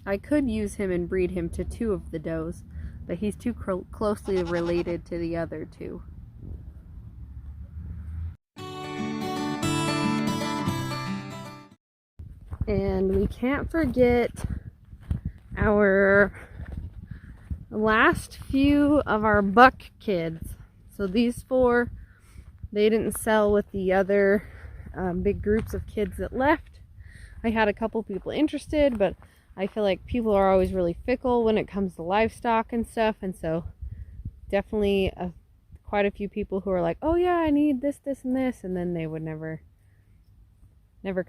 I could use him and breed him to 2 of the does, but he's too closely related to the other 2. And we can't forget our last few of our buck kids. So these 4, they didn't sell with the other big groups of kids that left. I had a couple people interested, but I feel like people are always really fickle when it comes to livestock and stuff, and so definitely quite a few people who are like, oh yeah, I need this, this, and this, and then they would never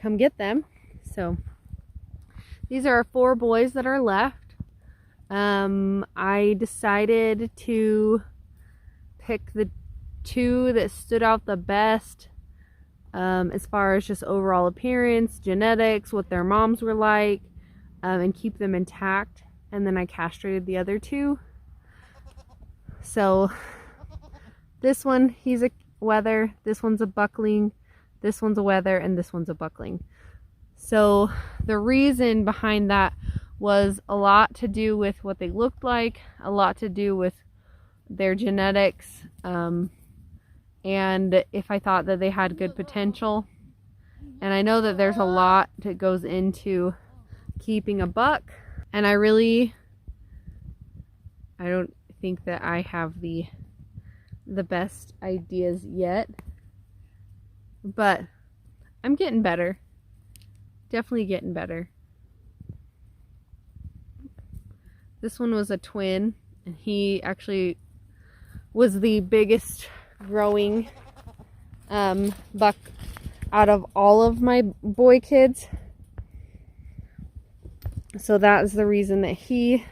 come get them. So these are our 4 boys that are left. I decided to pick the 2 that stood out the best as far as just overall appearance, genetics, what their moms were like, and keep them intact. And then I castrated the other 2. So this one, he's a wether, this one's a buckling, this one's a wether, and this one's a buckling. So the reason behind that was a lot to do with what they looked like, a lot to do with their genetics, and if I thought that they had good potential. And I know that there's a lot that goes into keeping a buck, and I don't think that I have the best ideas yet, but I'm getting better. Definitely getting better. This one was a twin, and he actually was the biggest growing buck out of all of my boy kids. So that is the reason that he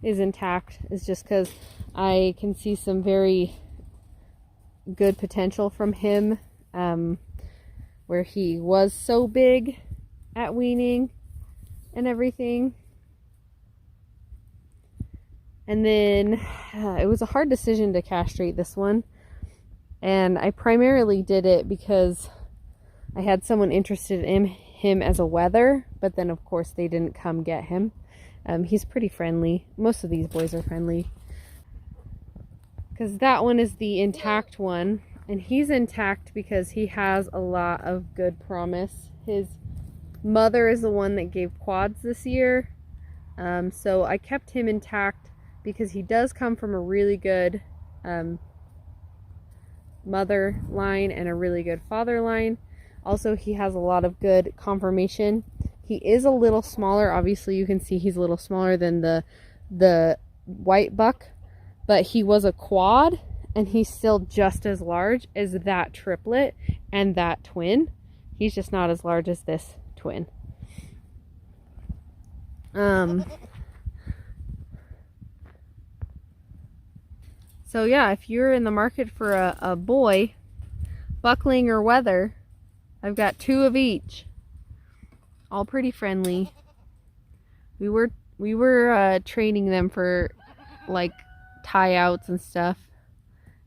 is intact, is just because I can see some very good potential from him, where he was so big at weaning and everything. And then it was a hard decision to castrate this one, and I primarily did it because I had someone interested in him as a wether, but then of course they didn't come get him. He's pretty friendly. Most of these boys are friendly, because that one is the intact one, and he's intact because he has a lot of good promise. His mother is the one that gave quads this year, so I kept him intact because he does come from a really good mother line and a really good father line. Also, he has a lot of good conformation. He is a little smaller. Obviously, you can see he's a little smaller than the white buck, but he was a quad, and he's still just as large as that triplet and that twin. He's just not as large as this twin. So yeah, if you're in the market for a boy, buckling or wether, I've got 2 of each. All pretty friendly. We were training them for like tie outs and stuff,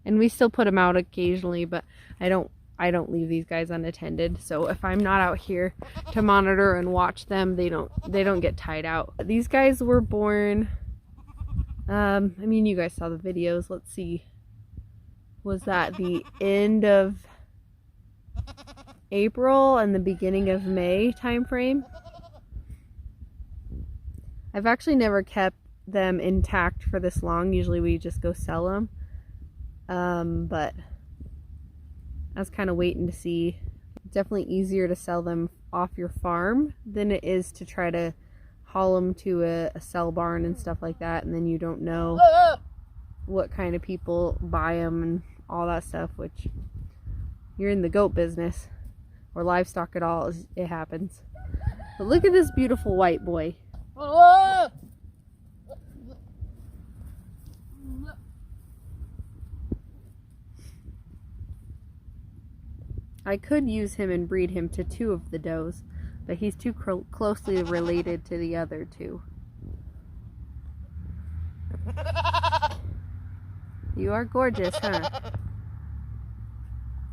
and we still put them out occasionally, but I don't leave these guys unattended. So if I'm not out here to monitor and watch them, they don't get tied out. These guys were born, I mean, you guys saw the videos. Let's see, was that the end of April and the beginning of May time frame? I've actually never kept them intact for this long. Usually we just go sell them, but I was kind of waiting to see. Definitely easier to sell them off your farm than it is to try to haul them to a sell barn and stuff like that, and then you don't know what kind of people buy them and all that stuff, which you're in the goat business or livestock at all, it happens. But look at this beautiful white boy. I could use him and breed him to 2 of the does, but he's too closely related to the other 2. You are gorgeous, huh?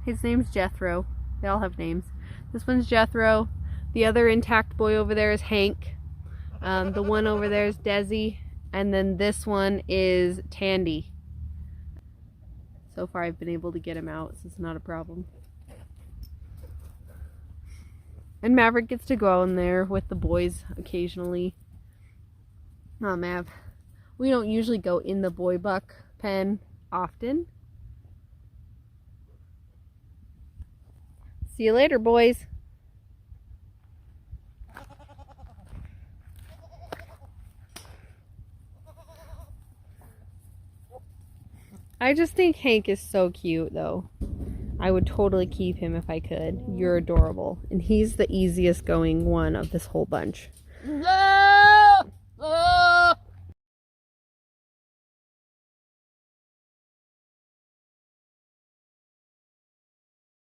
His name's Jethro. They all have names. This one's Jethro. The other intact boy over there is Hank. The one over there is Desi, and then this one is Tandy. So far I've been able to get him out, so it's not a problem. And Maverick gets to go in there with the boys occasionally. Oh, Mav. We don't usually go in the boy buck pen often. See you later, boys. I just think Hank is so cute, though. I would totally keep him if I could. You're adorable. And he's the easiest going one of this whole bunch.